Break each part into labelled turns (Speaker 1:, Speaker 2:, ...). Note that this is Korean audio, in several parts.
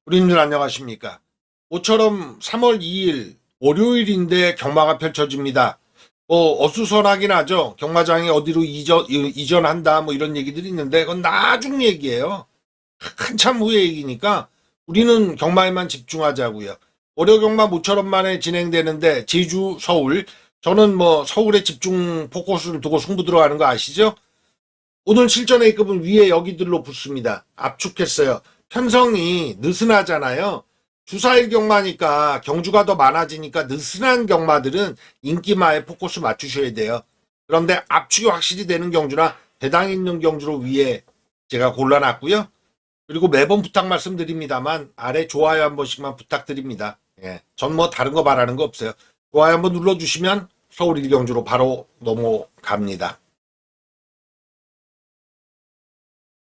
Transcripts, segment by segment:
Speaker 1: 우리님들 안녕하십니까? 모처럼 3월 2일 월요일인데 경마가 펼쳐집니다. 어수선하긴 하죠. 경마장이 어디로 이전한다 뭐 이런 얘기들이 있는데 그건 나중 얘기예요. 한참 후의 얘기니까 우리는 경마에만 집중하자고요. 월요 경마 모처럼 만에 진행되는데 제주, 서울. 저는 뭐 서울에 집중 포커스를 두고 승부 들어가는 거 아시죠? 오늘 실전 A급은 위에 여기들로 붙습니다. 압축했어요. 편성이 느슨하잖아요. 주사일 경마니까 경주가 더 많아지니까 느슨한 경마들은 인기마에 포커스 맞추셔야 돼요. 그런데 압축이 확실히 되는 경주나 배당 있는 경주로 위에 제가 골라놨고요. 그리고 매번 부탁 말씀드립니다만 아래 좋아요 한 번씩만 부탁드립니다. 예, 전 뭐 다른 거 말하는 거 없어요. 좋아요 한번 눌러주시면 서울 1경주로 바로 넘어갑니다.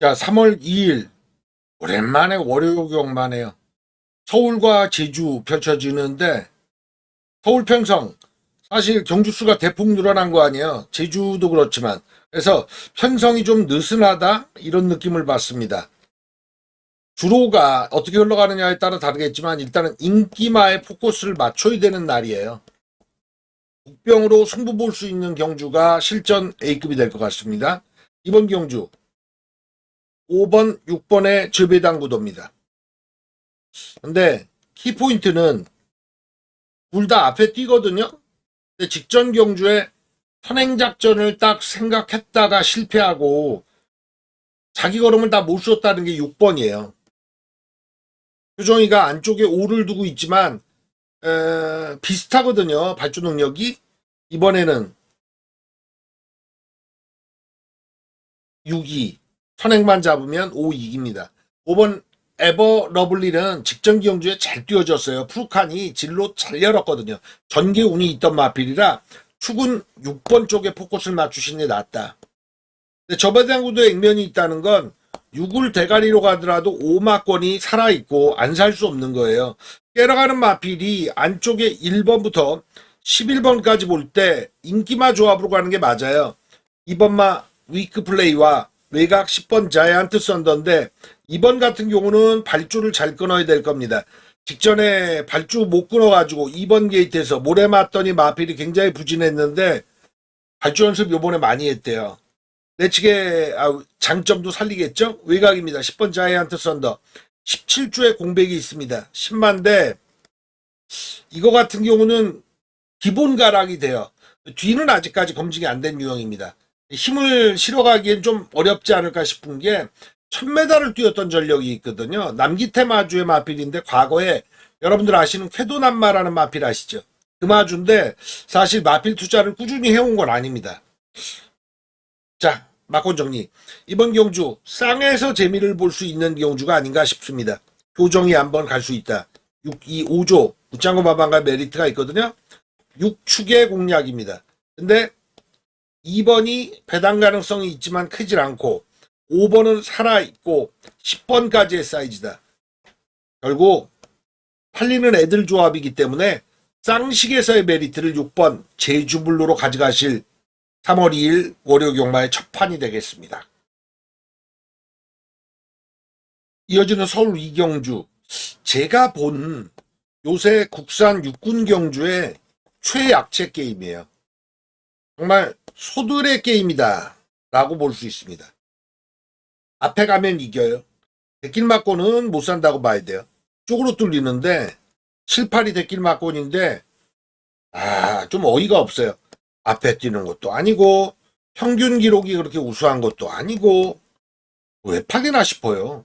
Speaker 1: 자, 3월 2일 오랜만에 월요 경마네요. 서울과 제주 펼쳐지는데 서울 편성 사실 경주수가 대폭 늘어난 거 아니에요. 제주도 그렇지만 그래서 편성이 좀 느슨하다 이런 느낌을 받습니다. 주로가 어떻게 흘러가느냐에 따라 다르겠지만 일단은 인기마에 포커스를 맞춰야 되는 날이에요. 국병으로 승부 볼 수 있는 경주가 실전 A급이 될 것 같습니다. 이번 경주 5번, 6번의 즐배당 구도입니다. 근데 키포인트는 둘 다 앞에 뛰거든요. 근데 직전 경주에 선행작전을 딱 생각했다가 실패하고 자기 걸음을 다 못 썼다는 게 6번이에요. 표정이가 안쪽에 5를 두고 있지만 비슷하거든요. 발주 능력이. 이번에는 6이 선행만 잡으면 5 이깁니다. 5번 에버 러블리는 직전 경주에 잘 뛰어졌어요. 푸르칸이 진로 잘 열었거든요. 전개 운이 있던 마필이라 축은 6번 쪽에 포커스를 맞추시는 게 낫다. 근데 저배당구도에 액면이 있다는 건 6을 대가리로 가더라도 5마권이 살아있고 안 살 수 없는 거예요. 깨러가는 마필이 안쪽에 1번부터 11번까지 볼 때 인기마 조합으로 가는 게 맞아요. 2번마 위크 플레이와 외곽 10번 자이언트 썬더인데 2번 같은 경우는 발주를 잘 끊어야 될 겁니다. 직전에 발주 못 끊어가지고 2번 게이트에서 모래 맞더니 마필이 굉장히 부진했는데 발주 연습 요번에 많이 했대요. 내측의 장점도 살리겠죠? 외곽입니다. 10번 자이언트 썬더 17주에 공백이 있습니다. 10만대 이거 같은 경우는 기본 가락이 돼요. 뒤는 아직까지 검증이 안 된 유형입니다. 힘을 실어가기엔 좀 어렵지 않을까 싶은 게 1000m를 뛰었던 전력이 있거든요. 남기태 마주의 마필인데 과거에 여러분들 아시는 쾌도남마라는 마필 아시죠? 그 마주인데 사실 마필 투자를 꾸준히 해온 건 아닙니다. 자, 막권 정리. 이번 경주 쌍에서 재미를 볼 수 있는 경주가 아닌가 싶습니다. 교정이 한번 갈 수 있다. 6, 2, 5조 웃장고 마방과 메리트가 있거든요. 6축의 공략입니다. 근데 2번이 배당 가능성이 있지만 크질 않고 5번은 살아있고 10번까지의 사이즈다. 결국 팔리는 애들 조합이기 때문에 쌍식에서의 메리트를 6번 제주블루로 가져가실 3월 2일 월요 경마의 첫 판이 되겠습니다. 이어지는 서울 이경주. 제가 본 요새 국산 육군 경주의 최약체 게임이에요. 정말 소들의 게임이다 라고 볼 수 있습니다. 앞에 가면 이겨요. 대길 맞고는 못 산다고 봐야 돼요. 쪽으로 뚫리는데 7, 8이 대길 맞고인데 좀 어이가 없어요. 앞에 뛰는 것도 아니고 평균 기록이 그렇게 우수한 것도 아니고 왜 파기나 싶어요.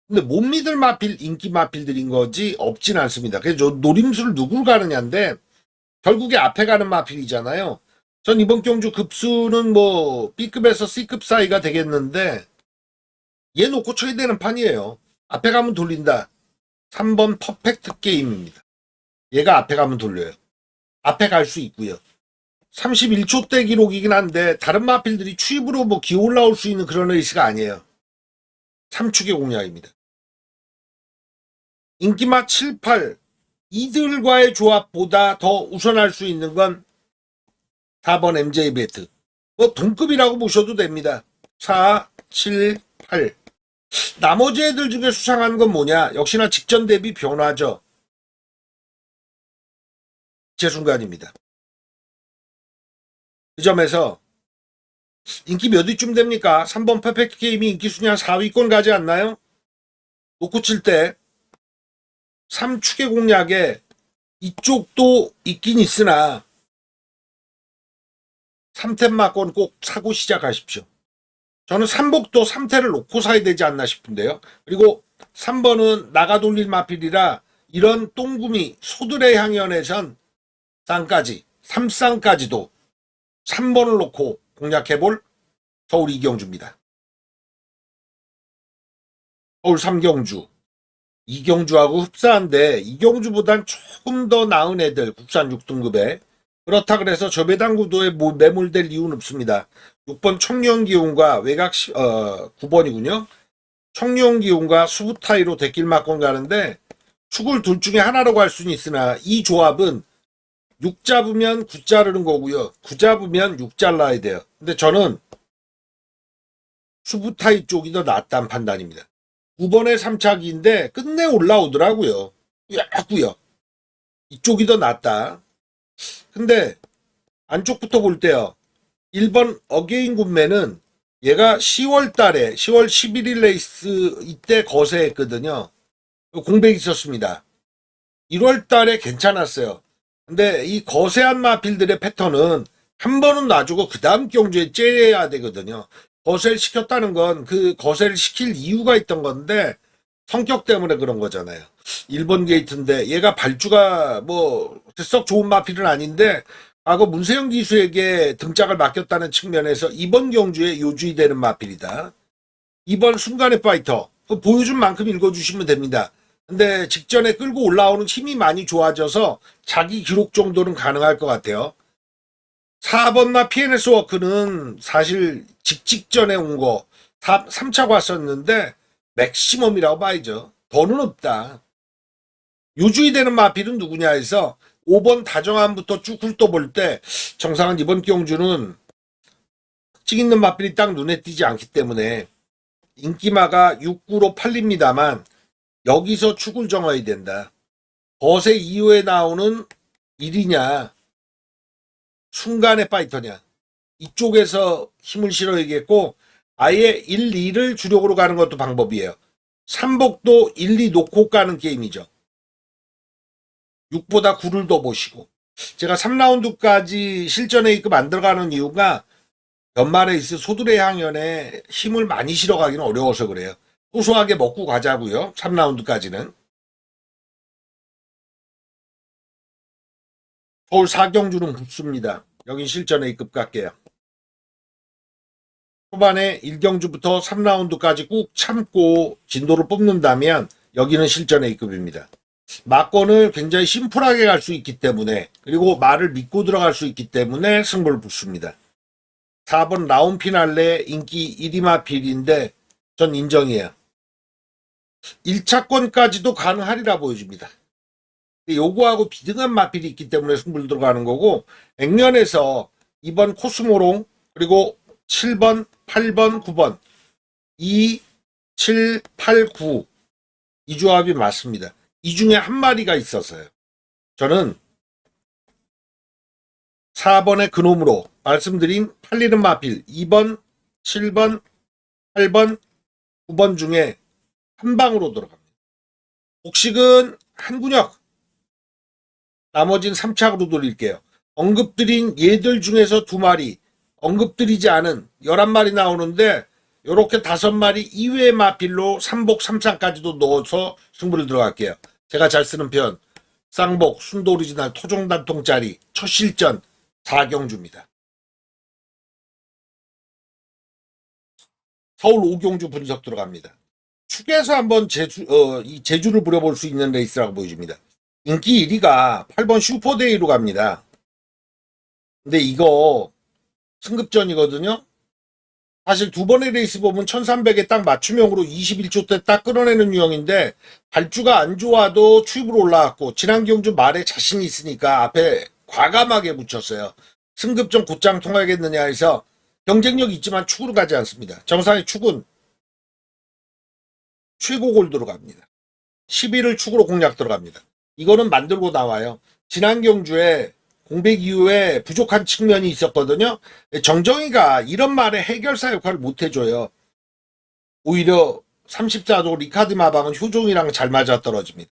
Speaker 1: 근데 못 믿을 마필 인기 마필들인 거지 없진 않습니다. 그래서 노림수를 누굴 가느냐인데 결국에 앞에 가는 마필이잖아요. 전 이번 경주 급수는 뭐 B급에서 C급 사이가 되겠는데 얘 놓고 쳐야 되는 판이에요. 앞에 가면 돌린다. 3번 퍼펙트 게임입니다. 얘가 앞에 가면 돌려요. 앞에 갈 수 있고요. 31초대 기록이긴 한데 다른 마필들이 추입으로 뭐 기어 올라올 수 있는 그런 레이스가 아니에요. 3축의 공략입니다. 인기마 7, 8 이들과의 조합보다 더 우선할 수 있는 건 4번 MJ 베트. 뭐 동급이라고 보셔도 됩니다. 4, 7, 8. 나머지 애들 중에 수상한 건 뭐냐? 역시나 직전 대비 변화죠. 제 순간입니다. 그 점에서 인기 몇 위쯤 됩니까? 3번 퍼펙트 게임이 인기 순위 한 4위권 가지 않나요? 놓고 칠 때 3축의 공략에 이쪽도 있긴 있으나 3템 막권 꼭 사고 시작하십시오. 저는 3복도 3태를 놓고 사야 되지 않나 싶은데요. 그리고 3번은 나가 돌릴 마필이라 이런 똥구미 소들의 향연에선 쌍까지 3쌍까지도 3번을 놓고 공략해볼 서울 이경주입니다. 서울 3경주. 이경주하고 흡사한데 이경주보단 조금 더 나은 애들 국산 6등급에 그렇다 그래서 저배당 구도에 매몰될 이유는 없습니다. 6번 청룡기운과 외곽 9번이군요. 청룡기운과 수부타이로 대길 막건 가는데 축을 둘 중에 하나로 갈 수는 있으나 이 조합은 6 잡으면 9 자르는 거고요. 9 잡으면 6 잘라야 돼요. 근데 저는 수부타이 쪽이 더 낫다는 판단입니다. 9번의 3차기인데 끝내 올라오더라고요. 꾸역꾸역. 이쪽이 더 낫다. 근데 안쪽부터 볼 때요. 1번 어게인 굿맨은 얘가 10월 달에 10월 11일 레이스 이때 거세했거든요. 공백 있었습니다. 1월 달에 괜찮았어요. 근데 이 거세한 마필들의 패턴은 한 번은 놔주고 그 다음 경주에 째야 되거든요. 거세를 시켰다는 건 그 거세를 시킬 이유가 있던 건데 성격 때문에 그런 거잖아요. 1번 게이트인데 얘가 발주가 뭐 썩 좋은 마필은 아닌데 과거 문세영 기수에게 등짝을 맡겼다는 측면에서 이번 경주에 요주이 되는 마필이다. 2번 순간의 파이터 보여준 만큼 읽어주시면 됩니다. 근데 직전에 끌고 올라오는 힘이 많이 좋아져서 자기 기록 정도는 가능할 것 같아요. 4번마 PNS 워크는 사실 직전에 온 거 3차가 왔었는데 맥시멈이라고 봐야죠. 더는 없다. 요주이 되는 마필은 누구냐 해서 5번 다정함부터 쭉 훑어볼 때 정상은 이번 경주는 특징 있는 마필이 딱 눈에 띄지 않기 때문에 인기마가 6구로 팔립니다만 여기서 축을 정해야 된다. 거세 이후에 나오는 1이냐 순간의 파이터냐 이쪽에서 힘을 실어야겠고 아예 1, 2를 주력으로 가는 것도 방법이에요. 3복도 1, 2 놓고 가는 게임이죠. 6보다 9를 더 보시고 제가 3라운드까지 실전 A급 안 들어가는 이유가 연말에 있을 소들의 향연에 힘을 많이 실어가기는 어려워서 그래요. 소소하게 먹고 가자고요. 3라운드까지는. 서울 4경주는 붙습니다. 여긴 실전 A급 갈게요. 초반에 1경주부터 3라운드까지 꾹 참고 진도를 뽑는다면 여기는 실전 A급입니다. 막권을 굉장히 심플하게 갈 수 있기 때문에 그리고 말을 믿고 들어갈 수 있기 때문에 승부를 붙습니다. 4번 라운 피날레 인기 1위 마필인데 전 인정이에요. 1차권까지도 가능하리라 보여집니다. 요거하고 비등한 마필이 있기 때문에 승부를 들어가는 거고 액면에서 2번 코스모롱 그리고 7번, 8번, 9번 2, 7, 8, 9 이 조합이 맞습니다. 이 중에 한 마리가 있어서요. 저는 4번의 그놈으로 말씀드린 팔리는 마필 2번, 7번, 8번, 9번 중에 한 방으로 들어갑니다. 복식은 한 군역 나머지는 3착으로 돌릴게요. 언급드린 얘들 중에서 2마리 언급드리지 않은 11마리 나오는데 요렇게 5마리 이외의 마필로 3복 3상까지도 넣어서 승부를 들어갈게요. 제가 잘 쓰는 편 쌍복, 순도 오리지널, 토종단통짜리 첫 실전 4경주입니다. 서울 5경주 분석 들어갑니다. 축에서 한번 이 제주를 부려볼 수 있는 레이스라고 보여집니다. 인기 1위가 8번 슈퍼데이로 갑니다. 근데 이거 승급전이거든요. 사실 두 번의 레이스 보면 1300에 딱 맞춤형으로 21초 때 딱 끌어내는 유형인데 발주가 안 좋아도 추입으로 올라왔고 지난 경주 말에 자신이 있으니까 앞에 과감하게 붙였어요. 승급전 곧장 통하겠느냐 해서 경쟁력 있지만 축으로 가지 않습니다. 정상의 축은 최고 골 들어갑니다. 11을 축으로 공략 들어갑니다. 이거는 만들고 나와요. 지난 경주에 공백 이후에 부족한 측면이 있었거든요. 정정이가 이런 말에 해결사 역할을 못 해줘요. 오히려 34도 리카드 마방은 효종이랑 잘 맞아떨어집니다.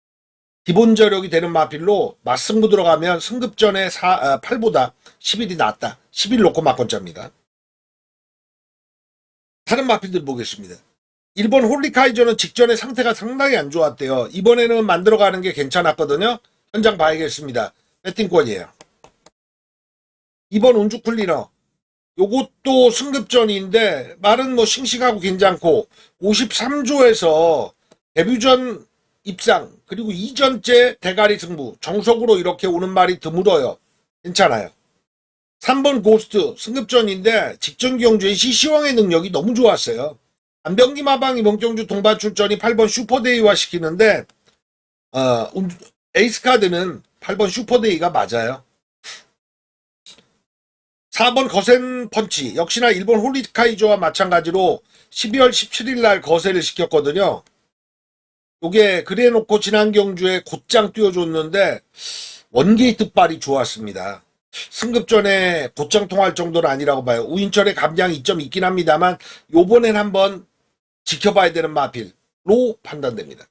Speaker 1: 기본 저력이 되는 마필로 맞승부 들어가면 승급전에 8보다 11이 낫다. 11 놓고 막건짜입니다. 다른 마필들 보겠습니다. 일본 홀리카이저는 직전에 상태가 상당히 안 좋았대요. 이번에는 만들어가는 게 괜찮았거든요. 현장 봐야겠습니다. 배팅권이에요. 이번 운주클리너 요것도 승급전인데 말은 뭐 싱싱하고 괜찮고 53조에서 데뷔전 입상 그리고 2전째 대가리 승부 정석으로 이렇게 오는 말이 드물어요. 괜찮아요. 3번 고스트 승급전인데 직전 경주의 시시왕의 능력이 너무 좋았어요. 안병기 마방 이번 경주 동반 출전이 8번 슈퍼데이화 시키는데 에이스카드는 8번 슈퍼데이가 맞아요. 4번 거센 펀치 역시나 일본 홀리카이조와 마찬가지로 12월 17일 날 거세를 시켰거든요. 요게 그래놓고 지난 경주에 곧장 띄워줬는데 원게이트 발이 좋았습니다. 승급전에 곧장 통할 정도는 아니라고 봐요. 우인철의 감량이 좀 있긴 합니다만 요번엔 한번 지켜봐야 되는 마필로 판단됩니다.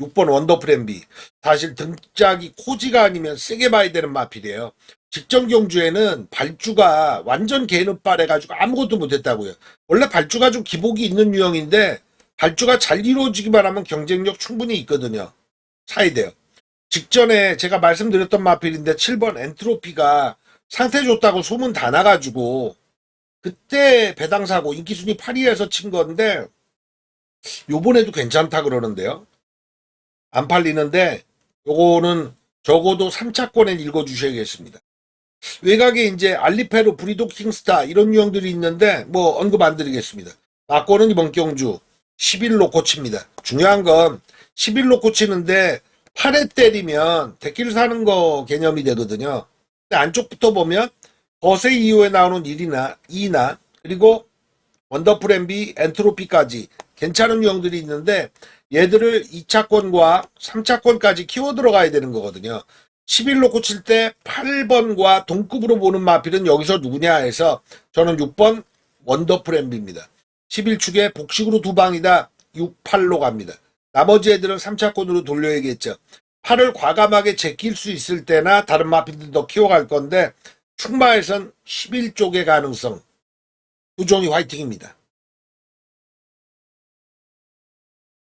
Speaker 1: 6번 원더풀 MB 사실 등짝이 코지가 아니면 세게 봐야 되는 마필이에요. 직전 경주에는 발주가 완전 개는빨해가지고 아무것도 못했다고요. 원래 발주가 좀 기복이 있는 유형인데 발주가 잘 이루어지기만 하면 경쟁력 충분히 있거든요. 사야 돼요. 직전에 제가 말씀드렸던 마필인데 7번 엔트로피가 상태 좋다고 소문 다 나가지고 그때 배당사고 인기순위 8위에서 친 건데 요번에도 괜찮다 그러는데요. 안 팔리는데 요거는 적어도 3차권에 읽어주셔야겠습니다. 외곽에 이제 알리페로 브리도 킹스타 이런 유형들이 있는데 뭐 언급 안 드리겠습니다. 막고는 이번 경주 11로 고칩니다. 중요한 건 11로 고치는데 8회 때리면 데키를 사는 거 개념이 되거든요. 근데 안쪽부터 보면 거세 이후에 나오는 1이나 2나 그리고 원더풀 MB 엔트로피까지 괜찮은 유형들이 있는데 얘들을 2차권과 3차권까지 키워 들어가야 되는 거거든요. 11로 고칠 때 8번과 동급으로 보는 마필은 여기서 누구냐 해서 저는 6번 원더풀 MB입니다. 11축에 복식으로 두 방이다 6, 8로 갑니다. 나머지 애들은 3차권으로 돌려야겠죠. 8을 과감하게 제낄 수 있을 때나 다른 마필들도 키워갈 건데 충마에선 11쪽의 가능성 후종이 화이팅입니다.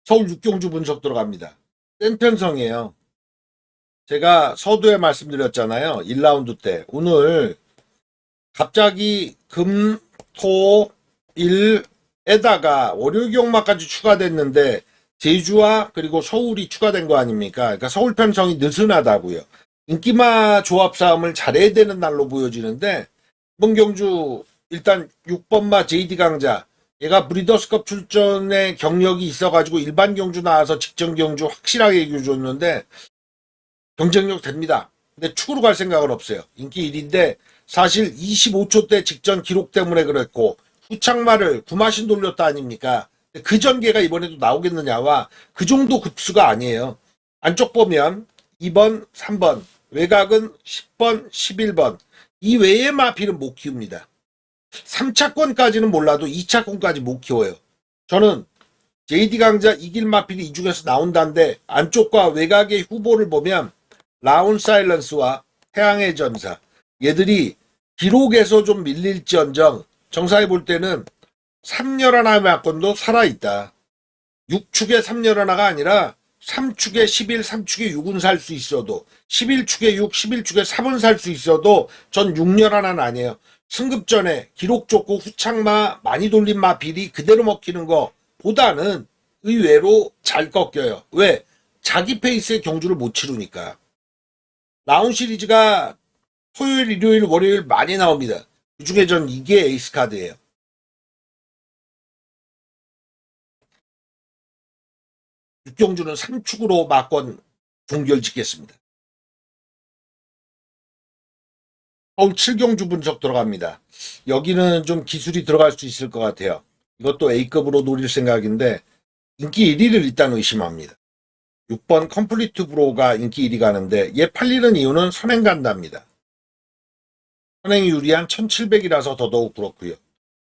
Speaker 1: 서울 육경주 분석 들어갑니다. 센 편성이에요. 제가 서두에 말씀드렸잖아요. 1라운드 때. 오늘 갑자기 금, 토, 일에다가 월요경마까지 추가됐는데 제주와 그리고 서울이 추가된 거 아닙니까? 그러니까 서울 편성이 느슨하다고요. 인기마 조합 싸움을 잘해야 되는 날로 보여지는데 이번 경주 일단 6번마 JD 강자 얘가 브리더스컵 출전에 경력이 있어가지고 일반 경주 나와서 직전 경주 확실하게 이겨줬는데 경쟁력 됩니다. 근데 축으로 갈 생각은 없어요. 인기 1위인데 사실 25초 때 직전 기록 때문에 그랬고 후창마를 구마신 돌렸다 아닙니까? 그 전개가 이번에도 나오겠느냐와 그 정도 급수가 아니에요. 안쪽 보면 2번, 3번, 외곽은 10번, 11번 이 외의 마필은 못 키웁니다. 3차권까지는 몰라도 2차권까지 못 키워요. 저는 JD 강자 이길 마필이 이 중에서 나온다는데 안쪽과 외곽의 후보를 보면 라운 사일런스와 태양의 전사 얘들이 기록에서 좀 밀릴지언정 정사해 볼 때는 3열하나 막건도 살아있다. 6축의 3열하나가 아니라 3축에 11, 3축에 6은 살 수 있어도 11축에 6, 11축에 3은 살 수 있어도 전 6열하나는 아니에요. 승급전에 기록 좋고 후창마 많이 돌린 마필이 그대로 먹히는 거 보다는 의외로 잘 꺾여요. 왜? 자기 페이스의 경주를 못 치르니까. 라운 시리즈가 토요일, 일요일, 월요일 많이 나옵니다. 그 중에 전 이게 에이스 카드예요. 육경주는 3축으로 막권 종결 짓겠습니다. 서울 7경주 분석 들어갑니다. 여기는 좀 기술이 들어갈 수 있을 것 같아요. 이것도 A급으로 노릴 생각인데 인기 1위를 일단 의심합니다. 6번 컴플리트 브로가 인기 1위 가는데 얘 팔리는 이유는 선행 간다입니다. 선행이 유리한 1700이라서 더더욱 그렇고요.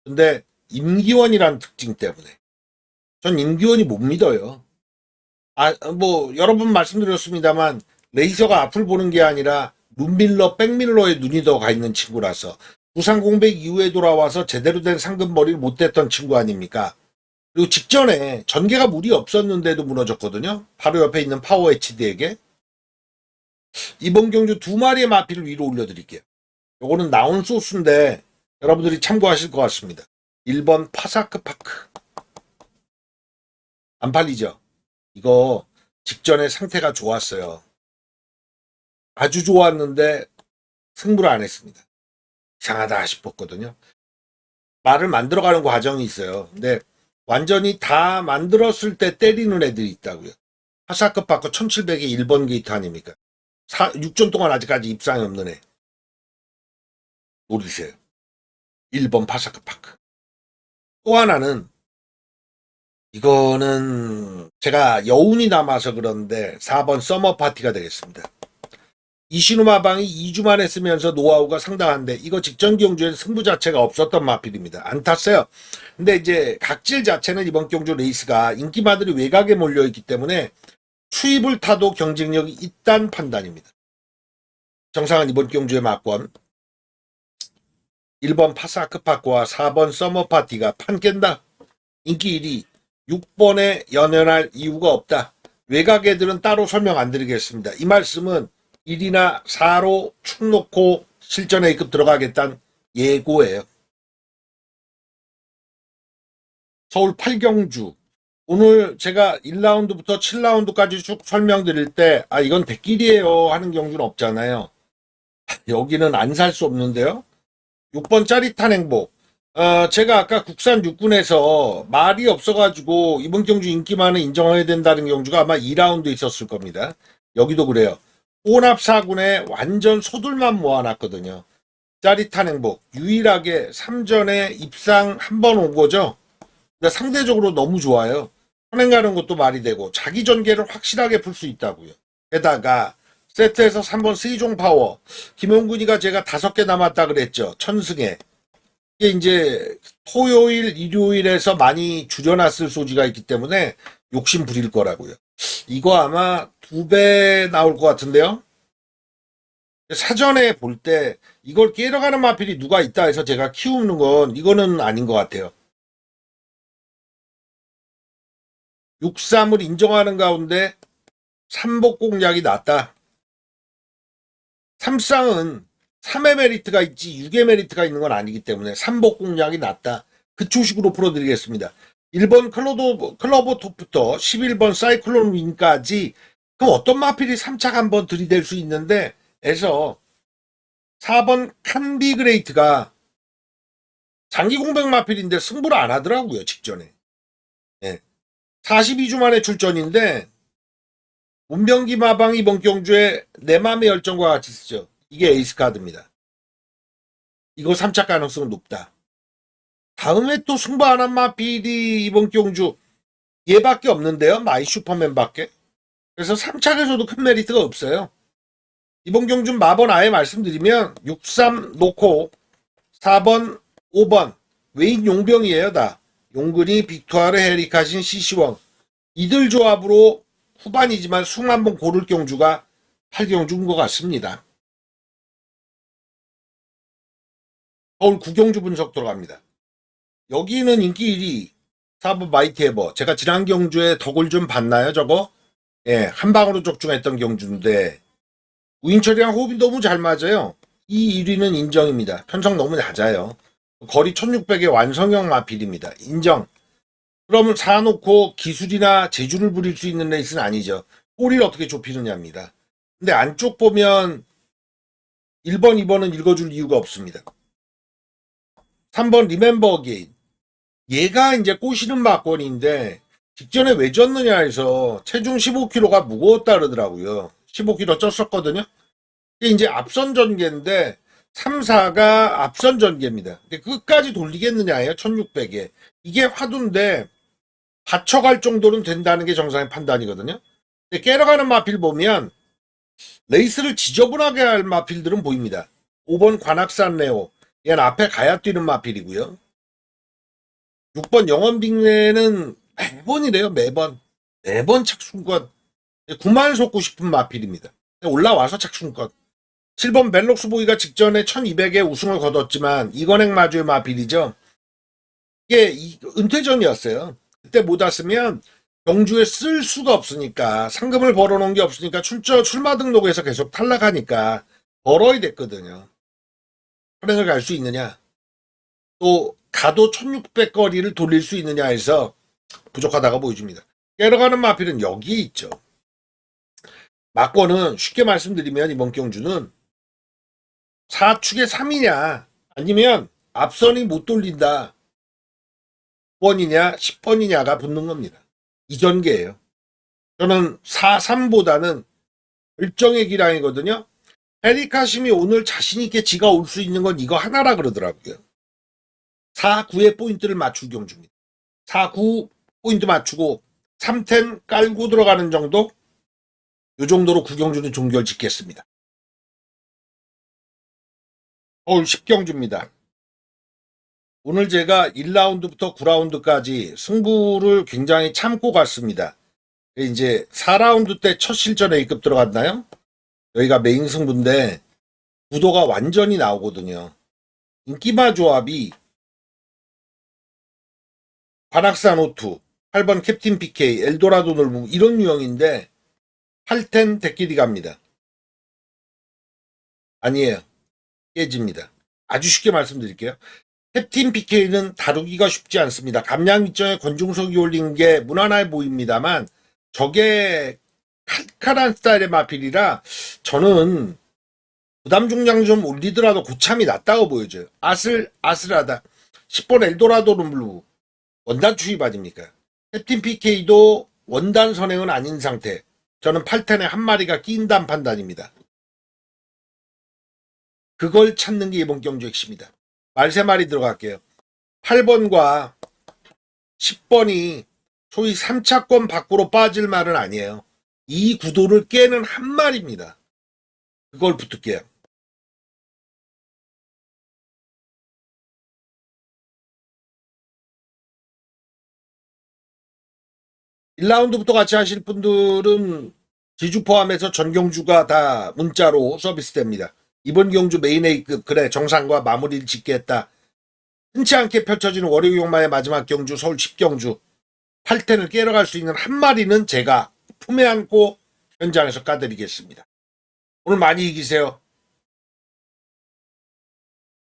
Speaker 1: 근데 임기원이란 특징 때문에 전 임기원이 못 믿어요. 뭐 여러 번 말씀드렸습니다만 레이저가 앞을 보는 게 아니라 룸밀러, 백밀러에 눈이 더 가 있는 친구라서 부산 공백 이후에 돌아와서 제대로 된 상금머리를 못 댔던 친구 아닙니까? 그리고 직전에 전개가 무리 없었는데도 무너졌거든요. 바로 옆에 있는 파워 HD에게. 이번 경주 두 마리의 마피를 위로 올려드릴게요. 요거는 나온 소스인데 여러분들이 참고하실 것 같습니다. 1번 파사크 파크. 안 팔리죠? 이거 직전에 상태가 좋았어요. 아주 좋았는데 승부를 안 했습니다. 이상하다 싶었거든요. 말을 만들어가는 과정이 있어요. 근데 완전히 다 만들었을 때 때리는 애들이 있다고요. 파사크 파크 1700의 1번 게이트 아닙니까? 6전 동안 아직까지 입상이 없는 애. 노리세요. 1번 파사크 파크. 또 하나는 이거는 제가 여운이 남아서 그런데 4번 서머 파티가 되겠습니다. 이시누마방이 2주 만에 쓰면서 노하우가 상당한데 이거 직전 경주에는 승부 자체가 없었던 마필입니다. 안 탔어요. 근데 이제 각질 자체는 이번 경주 레이스가 인기마들이 외곽에 몰려있기 때문에 추입을 타도 경쟁력이 있다는 판단입니다. 정상은 이번 경주의 막권 1번 파사크파크와 4번 서머파티가 판 깬다. 인기 1위 6번에 연연할 이유가 없다. 외곽 애들은 따로 설명 안 드리겠습니다. 이 말씀은 1이나 4로 축 놓고 실전 A급 들어가겠다는 예고예요. 서울 8경주 오늘 제가 1라운드부터 7라운드까지 쭉 설명드릴 때 이건 대길이에요 하는 경주는 없잖아요. 여기는 안 살 수 없는데요. 6번 짜릿한 행복. 제가 아까 국산 육군에서 말이 없어가지고 이번 경주 인기 많은 인정해야 된다는 경주가 아마 2라운드 있었을 겁니다. 여기도 그래요. 혼합 4군에 완전 소들만 모아놨거든요. 짜릿한 행복. 유일하게 3전에 입상 한 번 온 거죠. 근데 상대적으로 너무 좋아요. 선행 가는 것도 말이 되고 자기 전개를 확실하게 풀 수 있다고요. 게다가 세트에서 3번 세종 파워. 김용군이가 제가 5개 남았다 그랬죠. 천승에. 이게 이제 토요일, 일요일에서 많이 줄여놨을 소지가 있기 때문에 욕심 부릴 거라고요. 이거 아마 2배 나올 것 같은데요. 사전에 볼 때 이걸 깨러가는 마필이 누가 있다 해서 제가 키우는 건 이거는 아닌 것 같아요. 6-3을 인정하는 가운데 3복 공략이 낫다. 3쌍은 3의 메리트가 있지 6의 메리트가 있는 건 아니기 때문에 3복 공략이 낫다. 그 초식으로 풀어드리겠습니다. 1번 클로버 톱부터 11번 사이클론 윈까지 그럼 어떤 마필이 3착 한번 들이댈 수 있는데 에서 4번 칸비 그레이트가 장기 공백 마필인데 승부를 안 하더라고요. 직전에. 42주 만에 출전인데 문병기 마방 이번 경주에 내 맘의 열정과 같이 쓰죠. 이게 에이스 카드입니다. 이거 3착 가능성은 높다. 다음에 또 승부 안 한 마필이 이번 경주 얘밖에 없는데요. 마이 슈퍼맨밖에. 그래서 3착에서도 큰 메리트가 없어요. 이번 경주 마번 아예 말씀드리면 6-3 놓고 4번, 5번 외인 용병이에요. 다. 용근이, 빅투아르, 헤리카신, 시시웡 이들 조합으로 후반이지만 숨 한번 고를 경주가 8경주인 것 같습니다. 서울 9경주 분석 들어갑니다. 여기는 인기 1위 4번 마이티 에버. 제가 지난 경주에 덕을 좀 봤나요 저거? 한 방으로 적중했던 경주인데 우인철이랑 호흡이 너무 잘 맞아요. 이 1위는 인정입니다. 편성 너무 낮아요. 거리 1600의 완성형 마필입니다. 인정. 그러면 사놓고 기술이나 재주를 부릴 수 있는 레이스는 아니죠. 꼬리를 어떻게 좁히느냐입니다. 근데 안쪽 보면 1번, 2번은 읽어줄 이유가 없습니다. 3번 리멤버 게인. 얘가 이제 꼬시는 막권인데 직전에 왜 졌느냐 해서 체중 15kg가 무거웠다 그러더라고요. 15kg 쪘었거든요. 이게 이제 앞선 전개인데 3, 4가 앞선 전개입니다. 끝까지 돌리겠느냐예요. 1600에. 이게 화두인데 받쳐갈 정도는 된다는 게 정상의 판단이거든요. 근데 깨러가는 마필 보면 레이스를 지저분하게 할 마필들은 보입니다. 5번 관악산 레오, 얘는 앞에 가야 뛰는 마필이고요. 6번 영원빅레는 매번이래요. 매번 착순권. 9만 솟고 싶은 마필입니다. 올라와서 착순권. 7번 벨록스보이가 직전에 1200에 우승을 거뒀지만 이건행 마주의 마필이죠. 이게 은퇴전이었어요. 그때 못 왔으면 경주에 쓸 수가 없으니까, 상금을 벌어놓은 게 없으니까 출마 등록에서 계속 탈락하니까 벌어야 됐거든요. 선행을 갈 수 있느냐, 또 가도 1600거리를 돌릴 수 있느냐 해서 부족하다고 보여집니다. 깨러가는 마필은 여기에 있죠. 막권은 쉽게 말씀드리면 이번 경주는 4축에 3이냐 아니면 앞선이 못 돌린다 9번이냐 10번이냐가 붙는 겁니다. 이 전개예요. 저는 4-3보다는 결정의 기량이거든요. 에리카심이 오늘 자신있게 지가 올 수 있는 건 이거 하나라 그러더라고요. 4-9의 포인트를 맞출 경주입니다. 4-9 포인트 맞추고 3텐 깔고 들어가는 정도, 요 정도로 구경주는 종결 짓겠습니다. 서울 10경주입니다. 오늘 제가 1라운드부터 9라운드까지 승부를 굉장히 참고 갔습니다. 이제 4라운드 때 첫 실전 A급 들어갔나요? 여기가 메인 승부인데 구도가 완전히 나오거든요. 인기마 조합이 관악산 오투, 8번 캡틴 PK, 엘도라도 놀부 이런 유형인데 8텐 대끼리 갑니다. 아니에요. 깨집니다. 아주 쉽게 말씀드릴게요. 캡틴 PK는 다루기가 쉽지 않습니다. 감량 밑정에 권중석이 올린 게 무난해 보입니다만 저게 칼칼한 스타일의 마필이라 저는 부담 중량 좀 올리더라도 고참이 낫다고 보여져요. 아슬아슬하다. 10번 엘도라도 룸블루 원단 추입 아닙니까? 캡틴 PK도 원단 선행은 아닌 상태. 저는 8텐에 한 마리가 끼인다는 판단입니다. 그걸 찾는 게 이번 경주 핵심이다. 말 3마리 들어갈게요. 8번과 10번이 소위 3차권 밖으로 빠질 말은 아니에요. 이 구도를 깨는 한 마리입니다. 그걸 붙을게요. (1라운드부터) 같이 하실 분들은 지주 포함해서 전 경주가 다 문자로 서비스됩니다. 이번 경주 메인 A급 그래 정상과 마무리를 짓겠다. 흔치 않게 펼쳐지는 월요용마의 마지막 경주 서울 10경주 8텐을 깨러갈 수 있는 한 마리는 제가 품에 안고 현장에서 까드리겠습니다. 오늘 많이 이기세요.